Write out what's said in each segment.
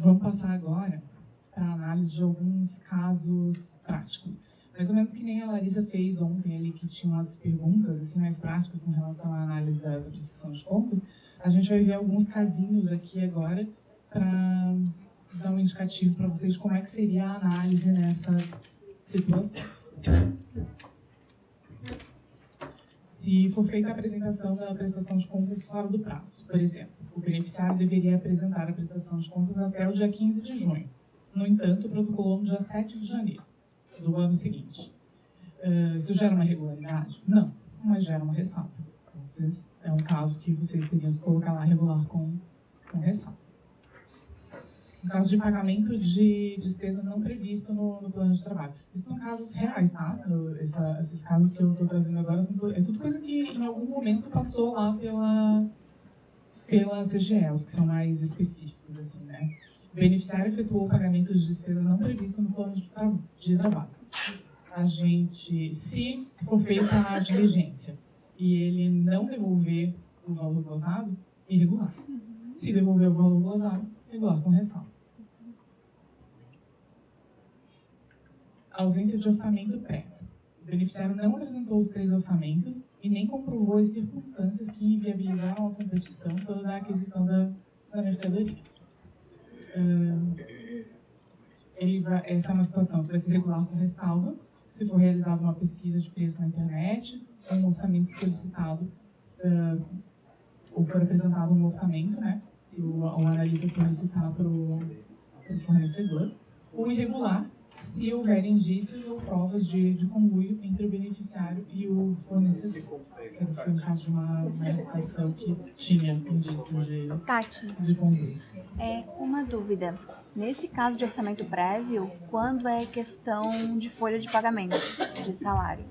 Vamos passar agora para a análise de alguns casos práticos. Mais ou menos que nem a Larissa fez ontem ali, que tinha umas perguntas assim, mais práticas em relação à análise da prestação de contas. A gente vai ver alguns casinhos aqui agora para dar um indicativo para vocês de como é que seria a análise nessas situações. Se for feita a apresentação da prestação de contas fora do prazo, por exemplo, o beneficiário deveria apresentar a prestação de contas até o dia 15 de junho. No entanto, protocolou no dia 7 de janeiro do ano seguinte. Isso gera uma irregularidade? Não, mas gera uma ressalva. Então, é um caso que vocês teriam que colocar lá regular com ressalva. No caso de pagamento de despesa não prevista no plano de trabalho. Esses são casos reais, tá? Esses casos que eu estou trazendo agora é tudo coisa que em algum momento passou lá pela CGE, os que são mais específicos, assim, né? O beneficiário efetuou o pagamento de despesa não prevista no plano de trabalho. A gente, se for feita a diligência e ele não devolver o valor glosado, irregular. Se devolver o valor glosado, regular com ressalva. Ausência de orçamento prévio. O beneficiário não apresentou os 3 orçamentos e nem comprovou as circunstâncias que inviabilizaram a competição pela aquisição da mercadoria. Essa é uma situação que vai ser regular com ressalva se for realizada uma pesquisa de preço na internet, um orçamento solicitado ou for apresentado um orçamento, né? Se o analista solicitar para o fornecedor, ou irregular, se houver indícios ou provas de conluio entre o beneficiário e o fornecedor. Que foi no caso de uma licitação que tinha indícios de conluio. Uma dúvida. Nesse caso de orçamento prévio, quando é questão de folha de pagamento, de salário?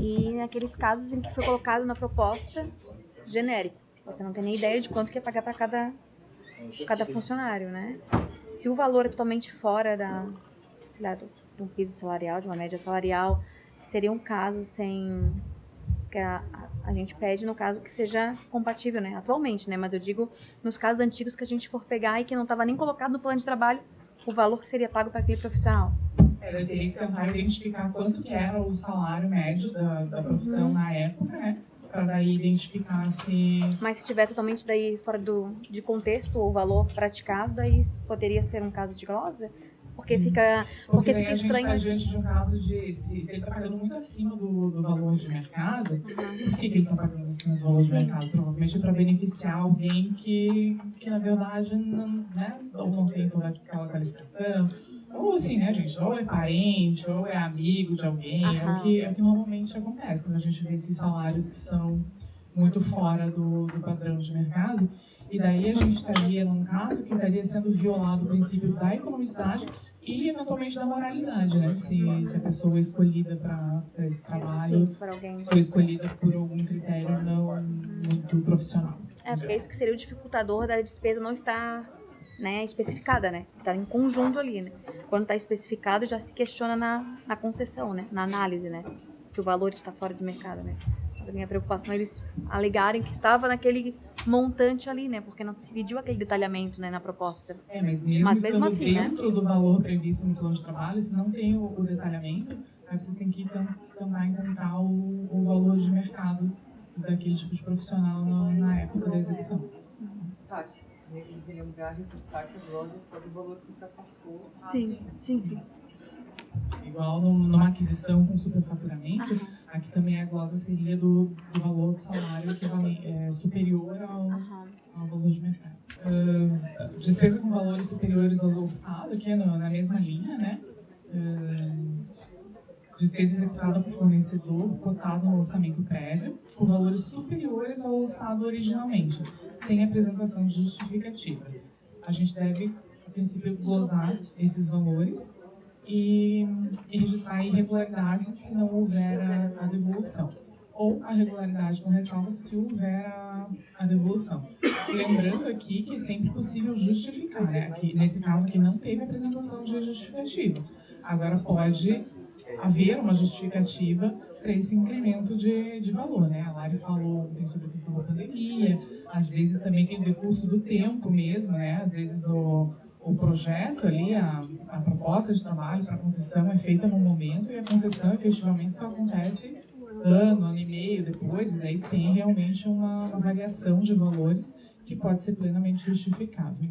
E naqueles casos em que foi colocado na proposta genérico, você não tem nem ideia de quanto que ia pagar para cada funcionário, né? Se o valor é totalmente fora do piso salarial, de uma média salarial, seria um caso que a gente pede no caso que seja compatível, né? Atualmente, né? Mas eu digo nos casos antigos que a gente for pegar e que não estava nem colocado no plano de trabalho o valor que seria pago para aquele profissional. Eu teria que tentar identificar quanto que era o salário médio da profissão na época, né? Para daí identificar se... Mas se estiver totalmente daí fora de contexto o valor praticado, daí poderia ser um caso de glosa? Porque fica estranho. A gente está diante de um caso de se ele está pagando muito acima do valor de mercado, por que ele está pagando acima do valor de mercado? Provavelmente para beneficiar alguém que na verdade não, né, ou não tem toda aquela qualificação. Ou assim, né, gente? Ou é parente, ou é amigo de alguém. É o que normalmente acontece quando a gente vê esses salários que são muito fora do padrão de mercado. E daí a gente estaria num caso que estaria sendo violado o princípio da economicidade e, eventualmente, da moralidade, né? Se a pessoa escolhida para esse trabalho foi escolhida por algum critério não muito profissional. Porque isso que seria o dificultador da despesa não estar, né, especificada, né? Está em conjunto ali, né? Quando está especificado, já se questiona na concessão, né? Na análise, né? Se o valor está fora de mercado, né? Mas a minha preocupação é eles alegarem que estava naquele montante ali, né? Porque não se pediu aquele detalhamento, né, na proposta. Mas mesmo assim, dentro do valor previsto no plano de trabalho, se não tem o detalhamento, aí você tem que tentar encontrar o valor de mercado daquele tipo de profissional na época da execução. Tati, relembrar, reforçar que a glosa é só do valor que ultrapassou. Sim. Igual numa aquisição com superfaturamento, aqui também a glosa seria do valor do salário superior ao valor de mercado. Despesa com valores superiores ao orçado, aqui é na mesma linha, né? Despesa executada por fornecedor cotado no orçamento prévio por valores superiores ao orçado originalmente, sem apresentação de justificativa. A gente deve, a princípio, glosar esses valores e registrar irregularidades se não houver a devolução, ou a regularidade com ressalva se houver a devolução. Lembrando aqui que é sempre possível justificar, né? Aqui, nesse caso aqui não teve apresentação de justificativa. Agora pode haver uma justificativa para esse incremento de valor, né? A Lari falou sobre a questão da pandemia, às vezes também tem o recurso do tempo mesmo, né? Às vezes o o projeto ali, a proposta de trabalho para a concessão é feita no momento e a concessão efetivamente só acontece ano e meio depois, e daí tem realmente uma variação de valores que pode ser plenamente justificável.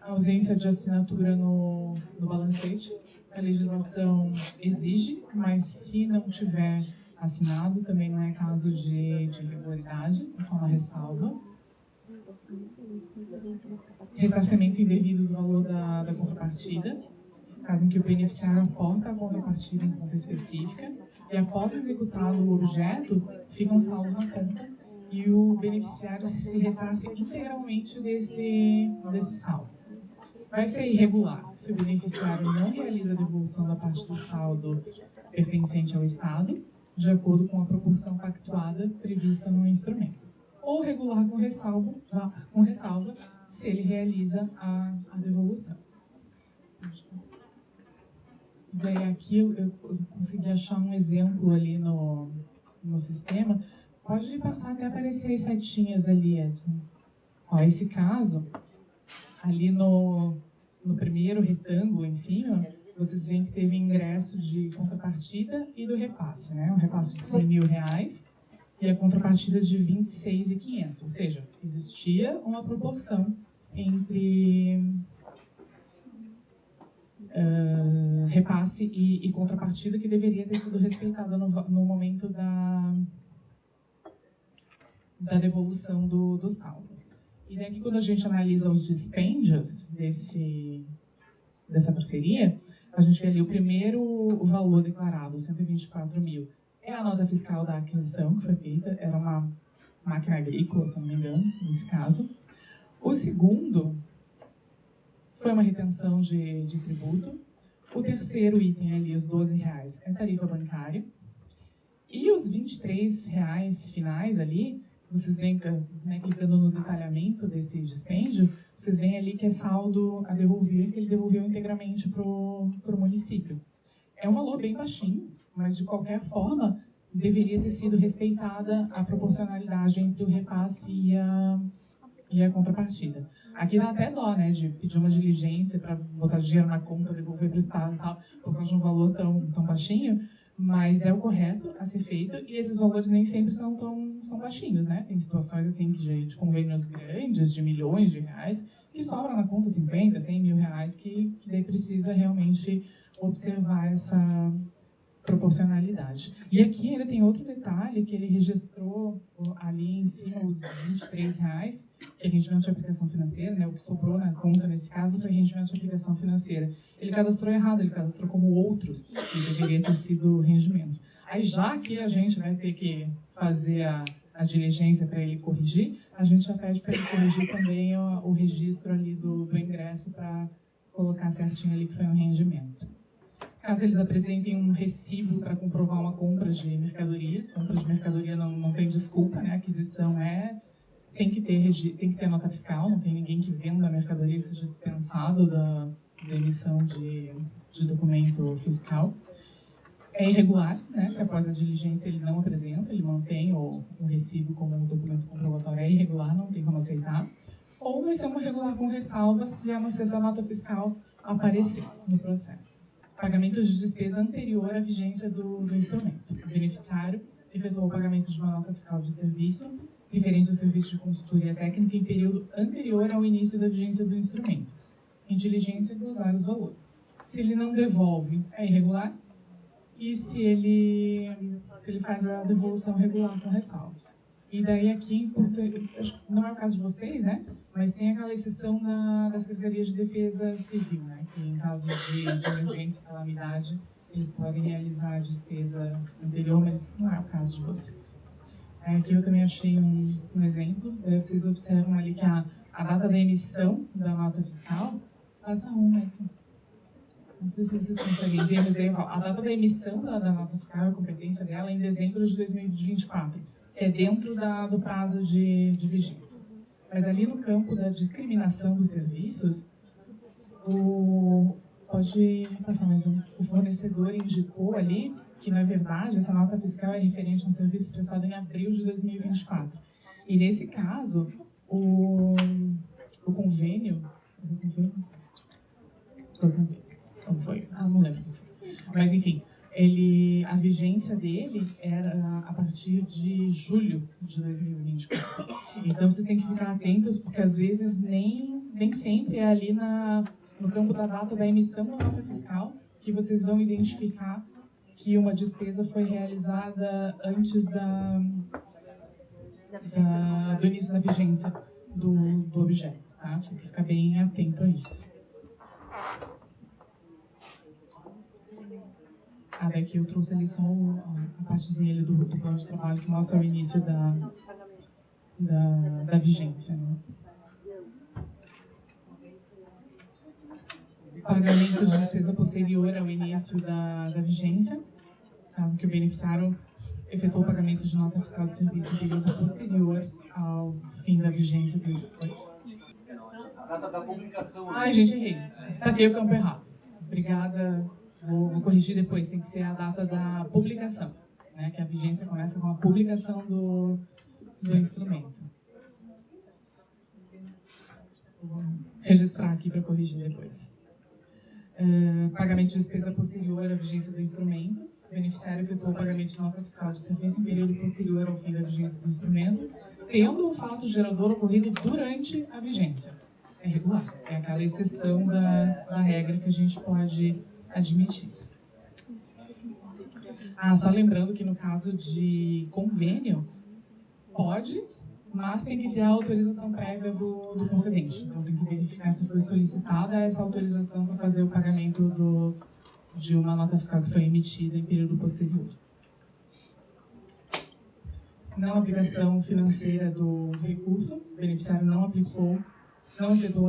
A ausência de assinatura no balancete, a legislação exige, mas se não tiver assinado, também não é caso de irregularidade, é só uma ressalva. Ressarcimento indevido do valor da contrapartida, caso em que o beneficiário aporta a contrapartida em conta específica e após executado o objeto, fica um saldo na conta e o beneficiário se ressarce integralmente desse saldo. Vai ser irregular se o beneficiário não realiza a devolução da parte do saldo pertencente ao Estado, de acordo com a proporção pactuada prevista no instrumento. Ou regular com ressalva se ele realiza a devolução. Daí aqui eu consegui achar um exemplo ali no sistema. Pode passar até aparecer as setinhas ali, Edson. Ó, esse caso, ali no primeiro retângulo em cima, vocês veem que teve ingresso de contrapartida e do repasse, né? Um repasse de R$100 mil e a contrapartida de 26.500, ou seja, existia uma proporção entre repasse e contrapartida que deveria ter sido respeitada no momento da devolução do saldo. E daqui, quando a gente analisa os dispêndios dessa parceria, a gente vê ali o primeiro valor declarado, 124 mil, é a nota fiscal da aquisição que foi feita, era uma máquina agrícola, se não me engano, nesse caso. O segundo foi uma retenção de tributo. O terceiro item ali, os R$12, é tarifa bancária. E os R$23 finais ali, vocês veem, né, clicando no detalhamento desse dispêndio, vocês veem ali que é saldo a devolver, que ele devolveu integralmente para o município. É um valor bem baixinho, mas de qualquer forma deveria ter sido respeitada a proporcionalidade entre o repasse e a contrapartida. Aqui dá até dó, né, de pedir uma diligência para botar dinheiro na conta, devolver para o Estado e tal, por causa de um valor tão baixinho, mas é o correto a ser feito e esses valores nem sempre são baixinhos, né? Tem situações assim de convênios grandes, de milhões de reais, que sobram na conta 50, 100 mil reais, que daí precisa realmente observar essa proporcionalidade. E aqui ainda tem outro detalhe, que ele registrou ali em cima os R$23, que é rendimento de aplicação financeira, né? O que sobrou na conta nesse caso foi rendimento de aplicação financeira. Ele cadastrou errado, ele cadastrou como outros, que deveria ter sido rendimento. Aí já que a gente vai ter que fazer a diligência para ele corrigir, a gente já pede para ele corrigir também o registro ali do ingresso para colocar certinho ali que foi um rendimento. Caso eles apresentem um recibo para comprovar uma compra de mercadoria não tem desculpa, né? A aquisição tem que ter nota fiscal, não tem ninguém que venda a mercadoria que seja dispensado da emissão de documento fiscal. É irregular, né? Se após a diligência ele não apresenta, ele mantém o recibo como um documento comprobatório, é irregular, não tem como aceitar. Ou vai ser uma irregular com ressalva se a nota fiscal aparecer no processo. Pagamento de despesa anterior à vigência do instrumento. O beneficiário efetuou o pagamento de uma nota fiscal de serviço referente ao serviço de consultoria técnica em período anterior ao início da vigência do instrumento. Em diligência, glosar os valores. Se ele não devolve, é irregular. E se ele faz a devolução regular com ressalva. E daí aqui, não é o caso de vocês, né? Mas tem aquela exceção da Secretaria de Defesa Civil, né? Que em caso de emergência e calamidade, eles podem realizar a despesa anterior, mas não é o caso de vocês. Aqui eu também achei um exemplo. Vocês observam ali que a data da emissão da nota fiscal passa mesmo. Não sei se vocês conseguem ver, mas aí, a data da emissão da nota fiscal, a competência dela é em dezembro de 2024, que é dentro do prazo de vigência. Mas ali no campo da discriminação dos serviços, pode passar mais um. O fornecedor indicou ali que, na verdade, essa nota fiscal é referente a um serviço prestado em abril de 2024. E nesse caso, o convênio Como foi? Não lembro. Mas enfim, a vigência dele era a partir de julho de 2024. Então vocês têm que ficar atentos, porque às vezes nem sempre é ali no campo da data da emissão da nota fiscal que vocês vão identificar que uma despesa foi realizada antes do início da vigência do objeto, tá? Tem que ficar bem atento a isso. Daqui eu trouxe ali só a partezinha ali do plano de trabalho que mostra o início da vigência, né? Pagamento de despesa posterior ao início da vigência, caso que o beneficiário efetuou o pagamento de nota fiscal de serviço em período posterior ao fim da vigência do A data da publicação. Ai, gente, errei. Destaquei o campo errado. Obrigada. Vou corrigir depois. Tem que ser a data da publicação, né? Que a vigência começa com a publicação do instrumento. Vou registrar aqui para corrigir depois. Pagamento de despesa posterior à vigência do instrumento. O beneficiário efetuou o pagamento de nota fiscal de serviço em período posterior ao fim da vigência do instrumento, tendo o fato gerador ocorrido durante a vigência. É regular. É aquela exceção da regra que a gente pode admitir. Só lembrando que no caso de convênio, pode, mas tem que ter a autorização prévia do concedente. Então tem que verificar se foi solicitada essa autorização para fazer o pagamento de uma nota fiscal que foi emitida em período posterior. Não aplicação financeira do recurso, o beneficiário não efetuou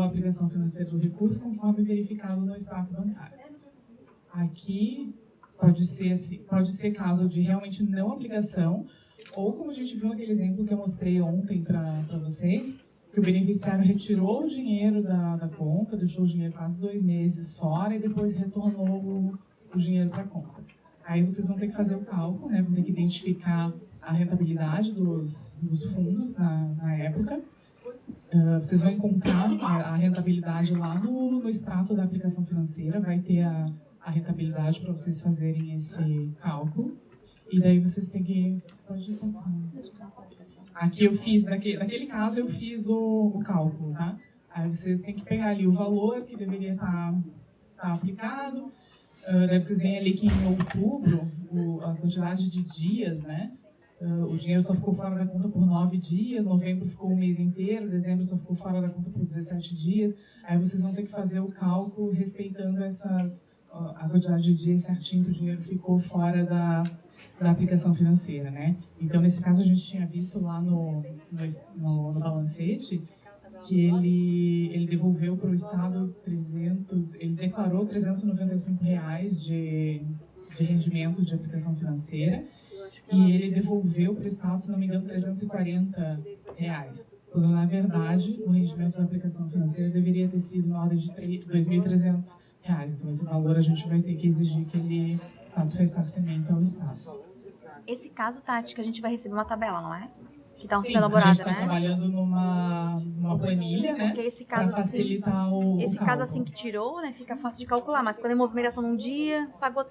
a aplicação financeira do recurso conforme verificado no extrato bancário. Aqui pode ser caso de realmente não aplicação, ou como a gente viu naquele exemplo que eu mostrei ontem para vocês, que o beneficiário retirou o dinheiro da conta, deixou o dinheiro quase 2 meses fora e depois retornou o dinheiro para a conta. Aí vocês vão ter que fazer o cálculo, né? Vão ter que identificar a rentabilidade dos fundos na época. Vocês vão encontrar a rentabilidade lá no extrato da aplicação financeira, vai ter a rentabilidade para vocês fazerem esse cálculo. E daí vocês têm que... Pode passar. Aqui eu fiz, naquele caso eu fiz o cálculo, tá? Aí vocês têm que pegar ali o valor que deveria estar aplicado. Daí vocês veem ali que em outubro, a quantidade de dias, né? O dinheiro só ficou fora da conta por 9 dias, novembro ficou o mês inteiro, dezembro só ficou fora da conta por 17 dias. Aí vocês vão ter que fazer o cálculo respeitando a quantidade de dias certinho que o dinheiro ficou fora da aplicação financeira, né? Então, nesse caso, a gente tinha visto lá no balancete que ele devolveu para o Estado ele declarou R$395 de rendimento de aplicação financeira e ele devolveu para o Estado, se não me engano, R$340. Quando, na verdade, o rendimento da aplicação financeira deveria ter sido na ordem de R$2.300. Então, esse valor a gente vai ter que exigir que ele faça o ressarcimento ao Estado. Esse caso, Tati, que a gente vai receber uma tabela, não é? Que está sendo Sim, elaborada, a gente está né? trabalhando numa planilha, né? Para facilitar o Esse cálculo. caso assim que tirou, né? Fica fácil de calcular, mas quando é movimentação num dia, pagou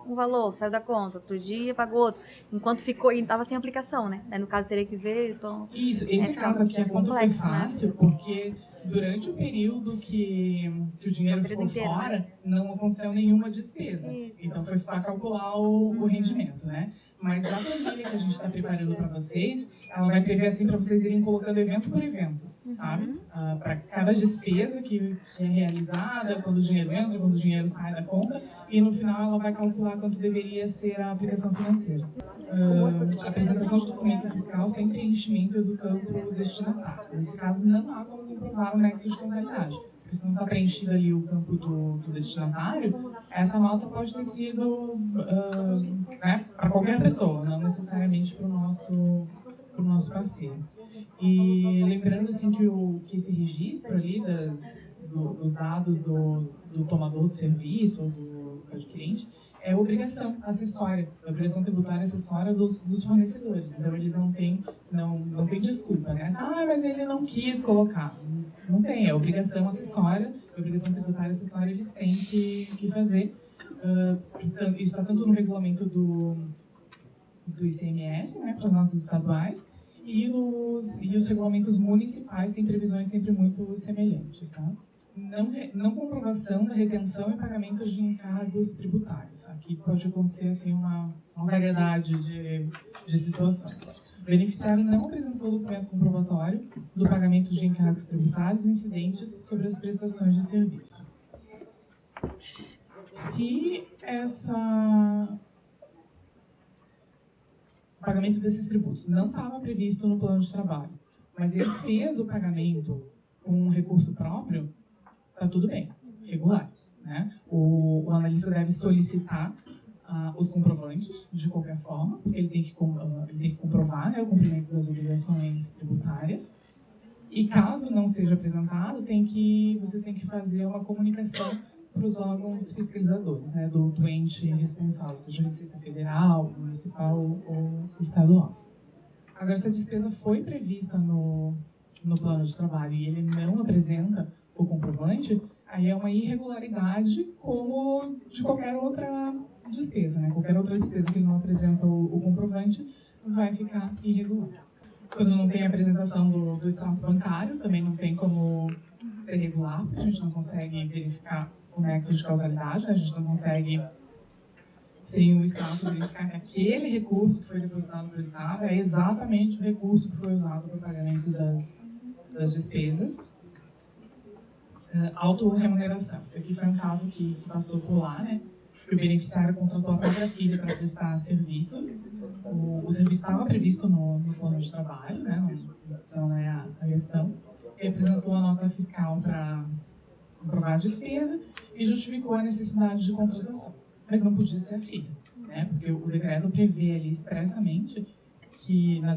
um valor, saiu da conta, outro dia pagou outro. Enquanto ficou, e estava sem aplicação, né? Daí, no caso, teria que ver. Então, Isso, esse caso aqui foi fácil, né? Porque durante o período que o dinheiro ficou inteiro, fora, né? Não aconteceu nenhuma despesa. Isso. Então foi só calcular o rendimento, né? Mas a planilha que a gente está preparando para vocês, ela vai prever assim para vocês irem colocando evento por evento, sabe? Para cada despesa que é realizada, quando o dinheiro entra, quando o dinheiro sai da conta, e no final ela vai calcular quanto deveria ser a aplicação financeira. A apresentação de documento fiscal sem preenchimento do campo destinatário. Nesse caso, não há como comprovar o nexo de causalidade. Porque se não está preenchido ali o campo do destinatário, essa nota pode ter sido né, para qualquer pessoa, não necessariamente para o nosso parceiro. E lembrando assim, que esse registro ali dos dados do tomador do serviço ou do adquirente, é obrigação acessória, a obrigação tributária acessória dos fornecedores. Então, eles não têm desculpa, né? Ah, mas ele não quis colocar. Não tem, é obrigação acessória, obrigação tributária acessória eles têm que fazer. Isso está tanto no regulamento do ICMS, né, para as notas estaduais, e os regulamentos municipais têm previsões sempre muito semelhantes, tá? Não comprovação da retenção e pagamento de encargos tributários. Aqui pode acontecer assim, uma variedade de situações. O beneficiário não apresentou documento comprobatório do pagamento de encargos tributários incidentes sobre as prestações de serviço. Se o pagamento desses tributos não estava previsto no plano de trabalho, mas ele fez o pagamento com um recurso próprio, está tudo bem, regular, né? O analista deve solicitar os comprovantes de qualquer forma, porque ele tem que comprovar, né, o cumprimento das obrigações tributárias. E caso não seja apresentado, vocês têm que fazer uma comunicação para os órgãos fiscalizadores, né, do ente responsável, seja Receita Federal, Municipal ou Estadual. Agora, se a despesa foi prevista no plano de trabalho e ele não apresenta o comprovante, aí é uma irregularidade como de qualquer outra despesa, né? Qualquer outra despesa que não apresenta o comprovante vai ficar irregular. Quando não tem apresentação do extrato bancário, também não tem como ser regular, porque a gente não consegue verificar o nexo de causalidade, né? A gente não consegue, sem o extrato, verificar que aquele recurso que foi depositado pelo Estado é exatamente o recurso que foi usado para o pagamento das despesas. Autorremuneração. Esse aqui foi um caso que passou por lá, né? Que o beneficiário contratou a própria filha para prestar serviços. O serviço estava previsto no plano de trabalho, né? Não é a questão. Ele apresentou a nota fiscal para comprovar a despesa e justificou a necessidade de contratação. Mas não podia ser a filha, né? Porque o decreto prevê ali expressamente que no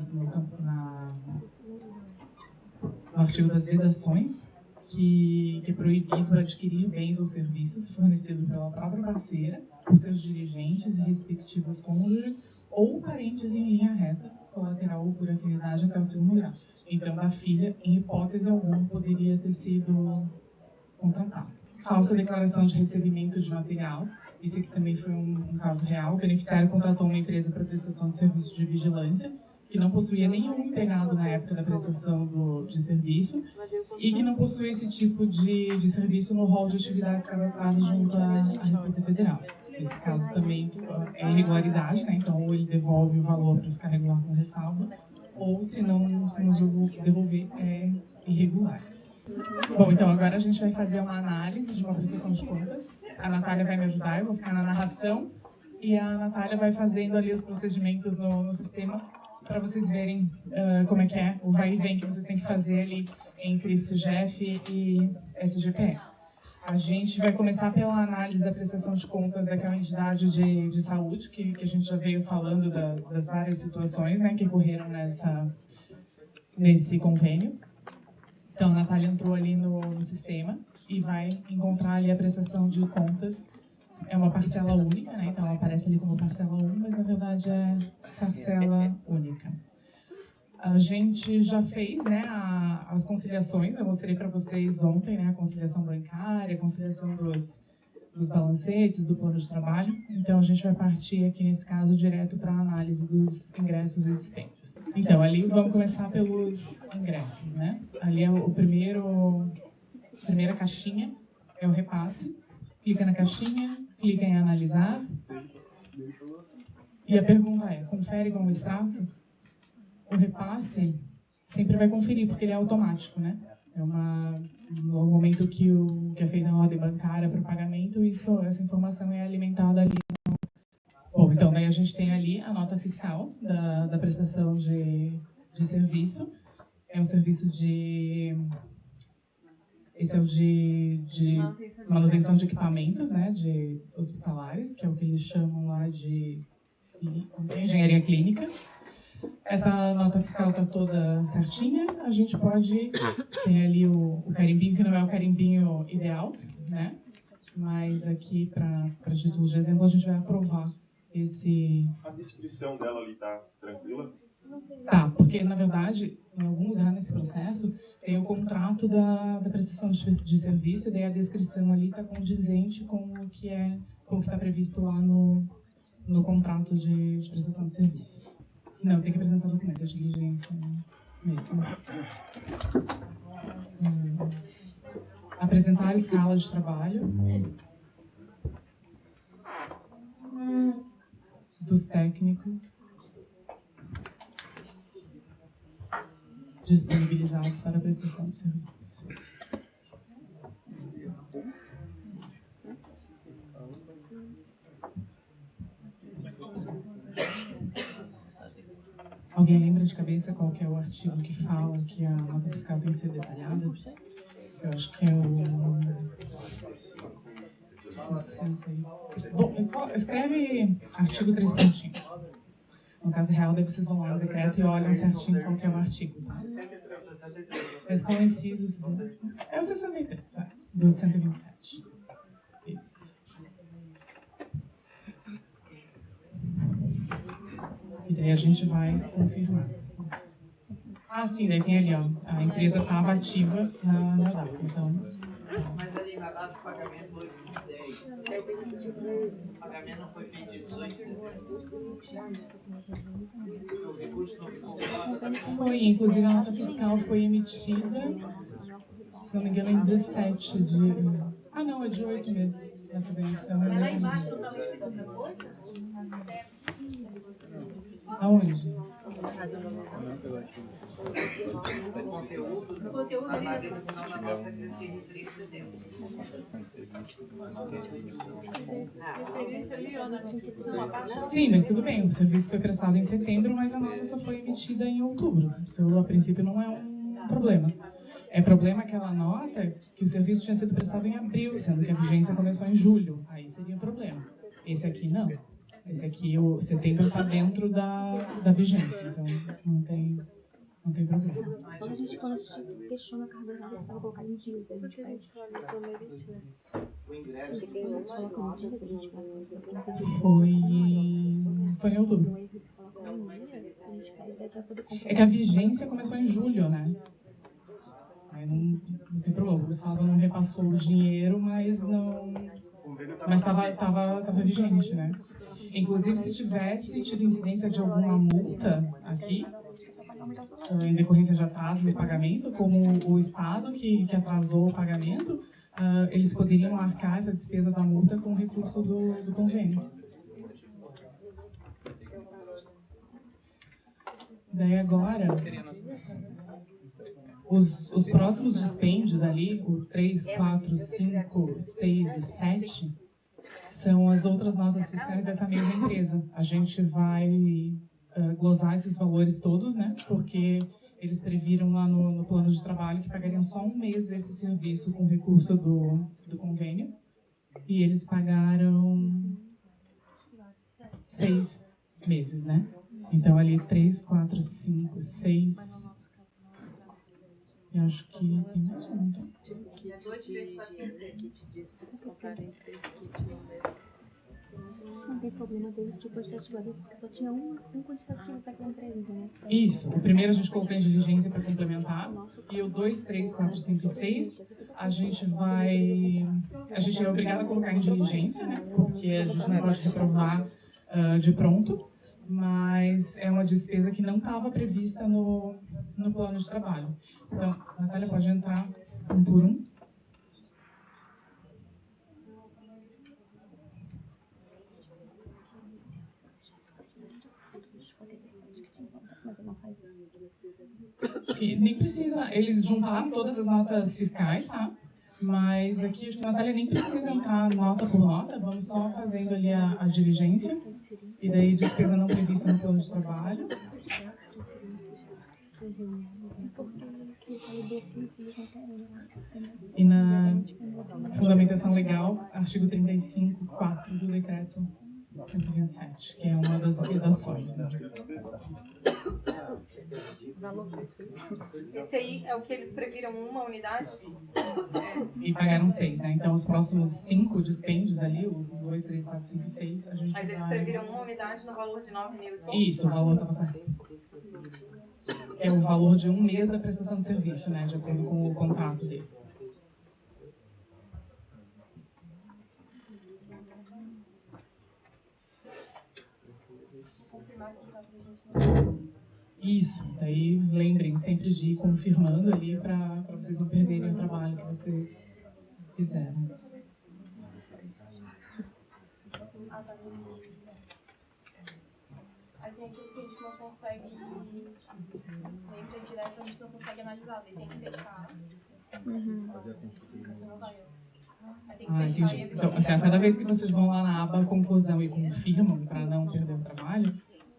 artigo das vedações, que é proibido adquirir bens ou serviços fornecidos pela própria parceira, por seus dirigentes e respectivos cônjuges ou parentes em linha reta, colateral ou por afinidade até o segundo grau. Então, a filha, em hipótese alguma, poderia ter sido contratada. Falsa declaração de recebimento de material. Isso aqui também foi um caso real. O beneficiário contratou uma empresa para prestação de serviço de vigilância, que não possuía nenhum empregado na época da prestação de serviço e que não possui esse tipo de serviço no rol de atividades cadastradas junto à Receita Federal. Esse caso também é irregularidade, né? Então, ou ele devolve o valor para ficar regular com ressalva, ou se não devolver, é irregular. Bom, então agora a gente vai fazer uma análise de uma prestação de contas. A Natália vai me ajudar, eu vou ficar na narração e a Natália vai fazendo ali os procedimentos no sistema para vocês verem como é o vai e vem que vocês têm que fazer ali entre SGF e SGPE. A gente vai começar pela análise da prestação de contas daquela entidade de saúde, que a gente já veio falando das várias situações, né, que ocorreram nesse convênio. Então, a Natália entrou ali no sistema e vai encontrar ali a prestação de contas. É uma parcela única, né? Então ela aparece ali como parcela 1, mas na verdade é parcela única. A gente já fez, né, as conciliações, eu mostrei para vocês ontem, né, a conciliação bancária, a conciliação dos balancetes, do plano de trabalho. Então a gente vai partir aqui nesse caso direto para a análise dos ingressos e dispêndios. Então ali vamos começar pelos ingressos, né? Ali é a primeira caixinha, é o repasse. Clica na caixinha, clica em analisar. E a pergunta é, confere com o extrato? O repasse sempre vai conferir, porque ele é automático, né? No momento que é feita a ordem bancária para o pagamento, essa informação é alimentada ali. Bom, então daí a gente tem ali a nota fiscal da prestação de serviço. É um serviço esse é o de manutenção de equipamentos, né, de hospitalares, que é o que eles chamam lá de engenharia clínica. Essa nota fiscal está toda certinha. A gente pode ter ali o carimbinho, que não é o carimbinho ideal, né? Mas aqui, para título de exemplo, a gente vai aprovar esse... A descrição dela ali tá tranquila? Tá, porque, na verdade, em algum lugar nesse processo, tem o contrato da prestação de serviço, e daí a descrição ali está condizente com o que está previsto lá no contrato de prestação de serviço. Não, tem que apresentar documento de diligência mesmo. Apresentar a escala de trabalho dos técnicos disponibilizados para a prestação de serviço. Alguém lembra de cabeça qual que é o artigo que fala que a nota fiscal tem que ser detalhada? Eu acho que é o 60. Bom, escreve artigo 3 pontinhos. No caso real, daí vocês vão lá no decreto e olham certinho qual que é o artigo. Tá? 63. Eles estão incisos. É o 63, tá? Do 127. Isso. E daí a gente vai confirmar. Ah, sim, daí tem ali, ó. A empresa estava ativa na data. Então. Mas ali na data do pagamento foi 10. O pagamento não foi feito em 18. O recurso não ficou claro. Foi, inclusive a nota fiscal foi emitida, se não me engano, em 17 de... Ah, não, é de 8 mesmo. Essa demissão. Mas lá embaixo não estava escrito outra coisa? Aonde? O conteúdo ali na descrição da nota que teve 3 de setembro. Sim, mas tudo bem, o serviço foi prestado em setembro, mas a nota só foi emitida em outubro. Isso, a princípio, não é um problema. É problema aquela nota que o serviço tinha sido prestado em abril, sendo que a vigência começou em julho. Aí seria problema. Esse aqui, não. Esse aqui, o setembro está dentro da vigência, então não tem problema. Quando a gente questiona a carga horária, ela colocar em dias. A gente faz O ingresso coloca em dias, a gente Foi em outubro. É que a vigência começou em julho, né? Aí não tem problema. O Gustavo não repassou o dinheiro, mas não... Mas estava vigente, né? Inclusive, se tivesse tido incidência de alguma multa aqui, em decorrência de atraso no pagamento, como o Estado que atrasou o pagamento, eles poderiam arcar essa despesa da multa com o recurso do convênio. Daí agora, os próximos dispêndios ali, o 3, 4, 5, 6 e 7, são as outras notas fiscais dessa mesma empresa. A gente vai glosar esses valores todos, né? Porque eles previram lá no plano de trabalho que pagariam só um mês desse serviço com recurso do convênio. E eles pagaram 6 meses, né? Então ali 3, 4, 5, 6... Eu acho que tem mais um. 2, 3, 4, 5, 6. Eles comprarem 3 kits no mês. não tem problema dele de quantitativo ali, porque só tinha um quantitativo para aquela empresa, né? Isso. O primeiro a gente colocou em diligência para complementar. E o 2, 3, 4, 5 e 6, a gente é obrigado a colocar em diligência, né? Porque a gente não pode reprovar de pronto. Mas é uma despesa que não estava prevista no plano de trabalho. Então, a Natália pode entrar um por um. E nem precisa, eles juntaram todas as notas fiscais, tá? Mas aqui acho que a Natália nem precisa entrar nota por nota, vamos só fazendo ali a diligência. E daí despesa não prevista no plano de trabalho. E na fundamentação legal, artigo 35, 4 do decreto 127, que é uma das vedações. Né? Esse aí é o que eles previram uma unidade? E pagaram 6, né? Então os próximos 5 dispêndios ali, os 2, 3, 4, 5 e 6, a gente Mas eles vai... previram uma unidade no valor de 9.000 e pouco? Isso, o valor estava correto. Que é o valor de um mês da prestação de serviço, né? De acordo com o contrato deles. Isso, daí lembrem sempre de ir confirmando ali para vocês não perderem o trabalho que vocês fizeram. Aí tem aquilo que a gente não consegue, nem predireto, a gente não consegue analisar, daí tem que fechar. Aí tem que fechar Entendi. e Então, assim, a cada vez que vocês vão lá na aba conclusão e confirmam para não perder o trabalho,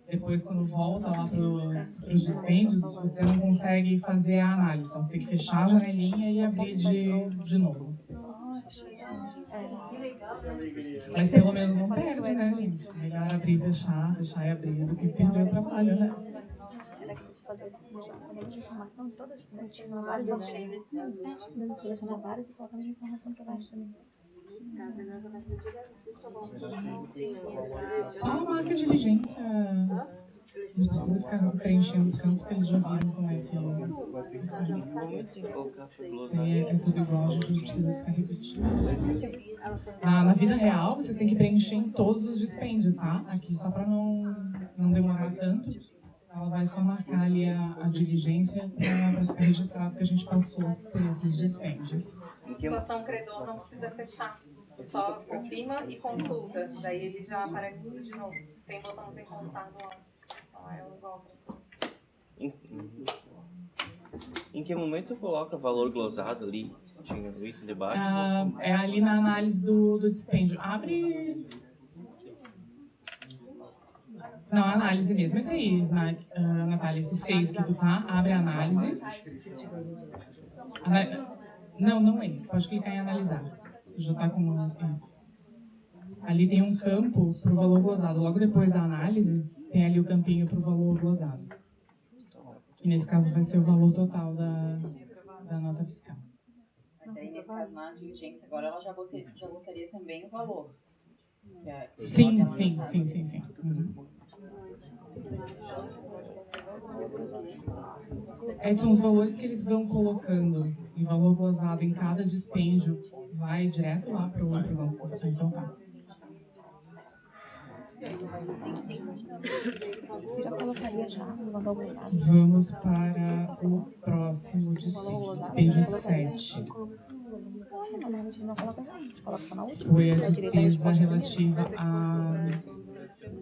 depois quando volta lá para os dispêndios, você não consegue fazer a análise. Então você tem que fechar a janelinha e abrir de novo. Mas pelo menos não perde, né, gente? Melhor abrir e fechar e abrir do que perder o trabalho, né? Era que fazer de informação todas tinham várias opções. Selecionar várias e colocar a mesma informação para baixo também. Só a marca de diligência. Não precisa ficar preenchendo os campos que eles já viram como é que é tudo igual, a gente não precisa ficar repetindo. Na vida real, vocês têm que preencher em todos os dispêndios, tá? Aqui só para não demorar tanto, ela vai só marcar ali a diligência para ficar registrado que a gente passou por esses dispêndios. Em situação credor não precisa fechar. Só confirma e consulta. Daí ele já aparece tudo de novo. Tem botãozinho constar do lado. Então é igual para Em que momento coloca valor glosado ali? Tinha o item de baixo? É ali na análise do dispêndio. Abre... Não, a análise mesmo. Esse aí, Natália, esse 6 que tu tá, abre a análise. Não é. Pode clicar em analisar. Já tá com isso. Ali tem um campo para o valor glosado. Logo depois da análise, tem ali o campinho para o valor glosado. Que nesse caso vai ser o valor total da nota fiscal. Mas aí, nesse caso, na diligência, agora ela já botaria também o valor. Sim. Uhum. São os valores que eles vão colocando em valor glosado em cada dispêndio. Vai direto lá para o banco. Então tá. Já colocaria já no valor glosado. Vamos para o próximo dispêndio 7. Normalmente não coloca já, a gente coloca só na última. Foi a despesa relativa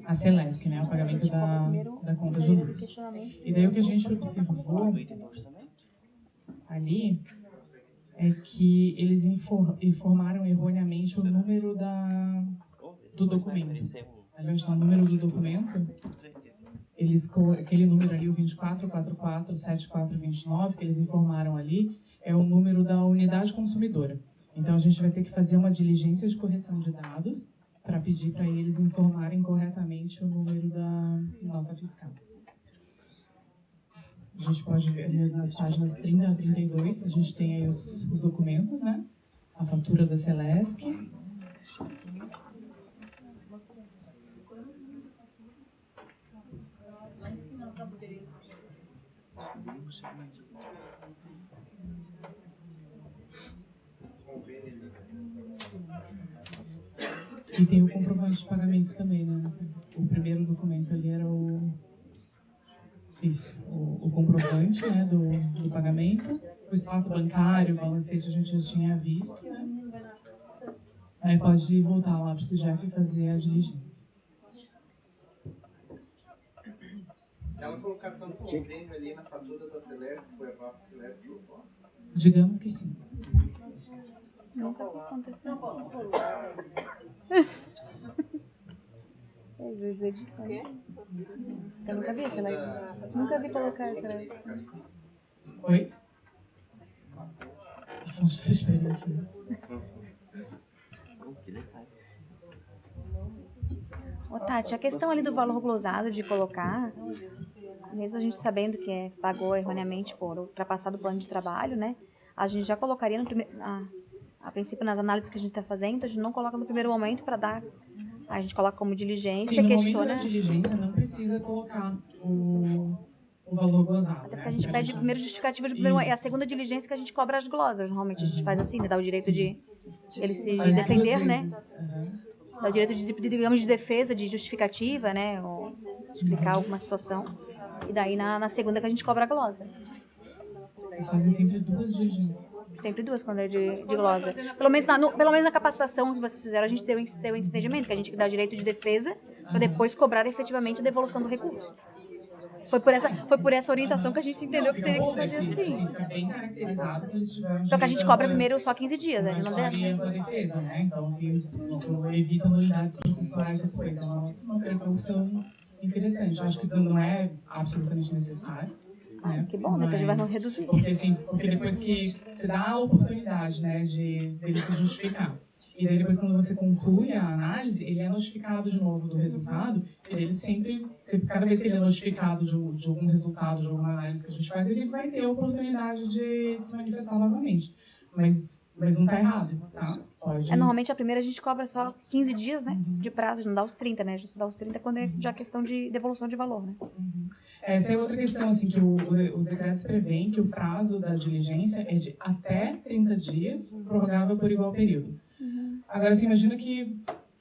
a Celesc, né? O pagamento da conta de luz. E daí o que a gente observou ali é que eles informaram erroneamente o número do documento. A gente está no número do documento, aquele número ali, o 24447429, que eles informaram ali, é o número da unidade consumidora. Então, a gente vai ter que fazer uma diligência de correção de dados para pedir para eles informarem corretamente o número da nota fiscal. A gente pode ver ali nas páginas 30 a 32, a gente tem aí os documentos, né? A fatura da Celesc. E tem o comprovante de pagamento também, né? O primeiro documento ali era o comprovante, né, do pagamento. O extrato bancário, o balancete a gente já tinha visto, né? Aí pode voltar lá para o CIGEF e fazer a diligência. Aquela colocação do convênio ali na fatura da Celeste, foi a própria Celeste que colocou? Digamos que sim. Nunca aconteceu. Às vezes edição. Eu nunca vi aquela. Nunca vi colocar essa. Oi? A fonte da experiência. Que detalhe. Ô, Tati, a questão ali do valor glosado de colocar, mesmo a gente sabendo que pagou erroneamente por ultrapassar do plano de trabalho, né? A gente já colocaria no primeiro, a princípio nas análises que a gente está fazendo, a gente não coloca no primeiro momento para dar, a gente coloca como diligência, Sim, no questiona. momento da diligência não precisa colocar o valor glosado. Até porque a gente pede primeiro justificativa de primeiro, é a segunda diligência que a gente cobra as glosas. Normalmente a gente faz assim, né? Dá o direito de ele se defender, né? Dá o direito digamos, de defesa, de justificativa, né? Ou explicar alguma situação. E daí na segunda que a gente cobra a glosa. Vocês fazem sempre 2 diligências. Sempre 2 quando é de glosa. Pelo menos na capacitação que vocês fizeram, a gente deu esse entendimento, que a gente dá o direito de defesa para depois cobrar efetivamente a devolução do recurso. Foi por essa orientação que a gente entendeu que teria que fazer assim. Fica bem caracterizado que eles tiveram. Só que a gente cobra primeiro só 15 dias, né? Não der. Defesa, né? Então, assim, isso evita nulidades processuais depois. É uma precaução interessante. Acho que não é absolutamente necessário. Né? Que bom, né? Que a gente vai reduzir. Porque depois que você dá a oportunidade, né, dele se justificar. E daí depois quando você conclui a análise, ele é notificado de novo do resultado, e ele sempre, cada vez que ele é notificado de algum resultado, de alguma análise que a gente faz, ele vai ter a oportunidade de se manifestar novamente. Mas não está errado, tá? Normalmente a primeira a gente cobra só 15 dias, né? De prazo, não dá os 30, né? A gente dá os 30 quando é já questão de devolução de valor, né? Essa é outra questão, assim, que os decretos prevêem que o prazo da diligência é de até 30 dias, prorrogável por igual período. Agora, você imagina que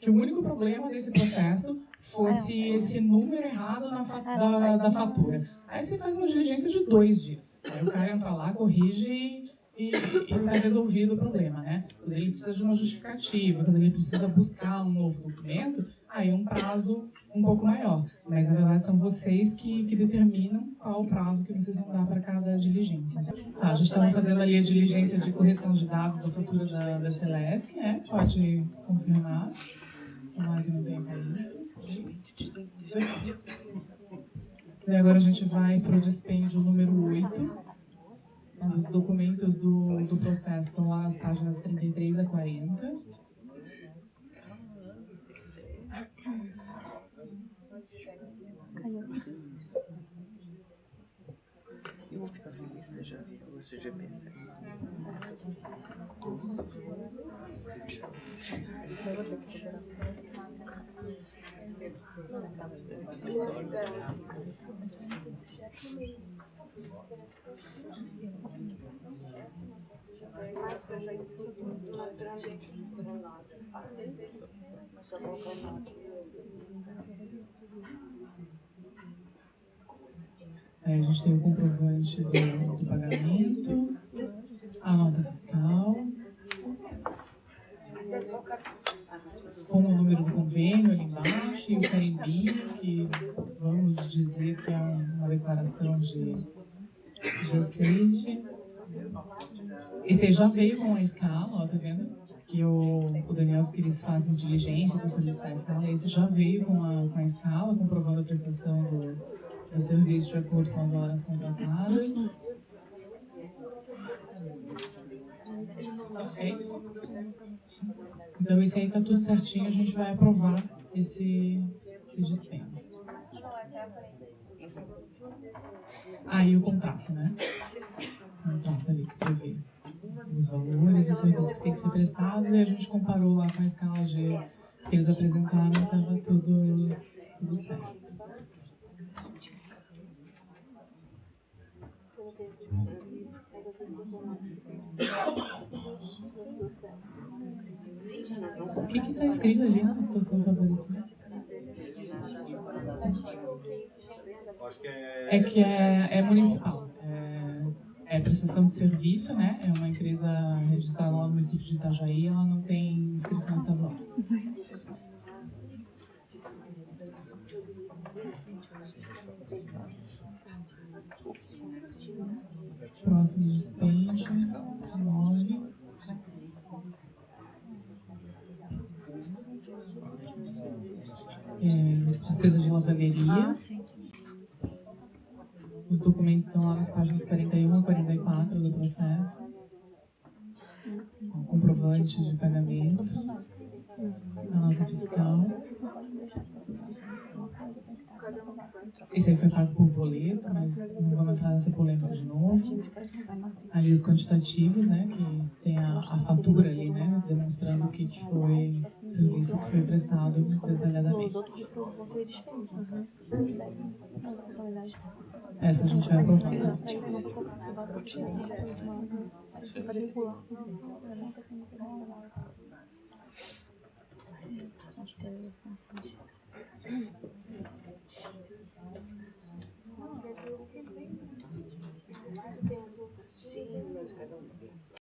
o único problema desse processo fosse esse número errado da fatura. Aí você faz uma diligência de 2 dias. Aí o cara entra lá, corrige e está resolvido o problema, né? Quando ele precisa de uma justificativa, quando ele precisa buscar um novo documento, aí um prazo um pouco maior. Mas, na verdade, são vocês que determinam qual o prazo que vocês vão dar para cada diligência. Tá, a gente estava fazendo ali a diligência de correção de dados da fatura da Celeste, né? Pode confirmar. Tomara que não tenha caído. E agora a gente vai para o dispêndio número 8. Os documentos do processo estão lá nas páginas 33 a 40. Eu vou ficar feliz se você já pensa. Aí a gente tem o comprovante do pagamento, a nota fiscal, com o número do convênio ali embaixo e o carimbinho, que vamos dizer que é uma declaração de aceite. Esse aí já veio com a escala, ó, tá vendo? Que o Daniel, que eles fazem diligência para solicitar a escala, esse já veio com a escala, comprovando a prestação do serviço de acordo com as horas contratadas. Ok? Então, esse aí tá tudo certinho, a gente vai aprovar esse dispêndio. Aí o contrato, né? O contrato ali que prevê os valores, o serviço que tem que ser prestado, e a gente comparou lá com a escala G que eles apresentaram e estava tudo certo. O que está escrito ali na situação favorecida? É que é municipal. É prestação de serviço, né? É uma empresa registrada lá no município de Itajaí, ela não tem inscrição estadual. Próximo dispêndio, 9. Despesa de lavanderia. Os documentos estão lá nas páginas 41 a 44 do processo. O comprovante de pagamento. a nota fiscal. Esse aí foi pago por boleto, mas não vamos entrar nessa polêmica de novo. Ali os quantitativos, né, que tem a fatura ali, né, demonstrando o que foi o serviço que foi prestado detalhadamente. Essa a gente vai aprovar.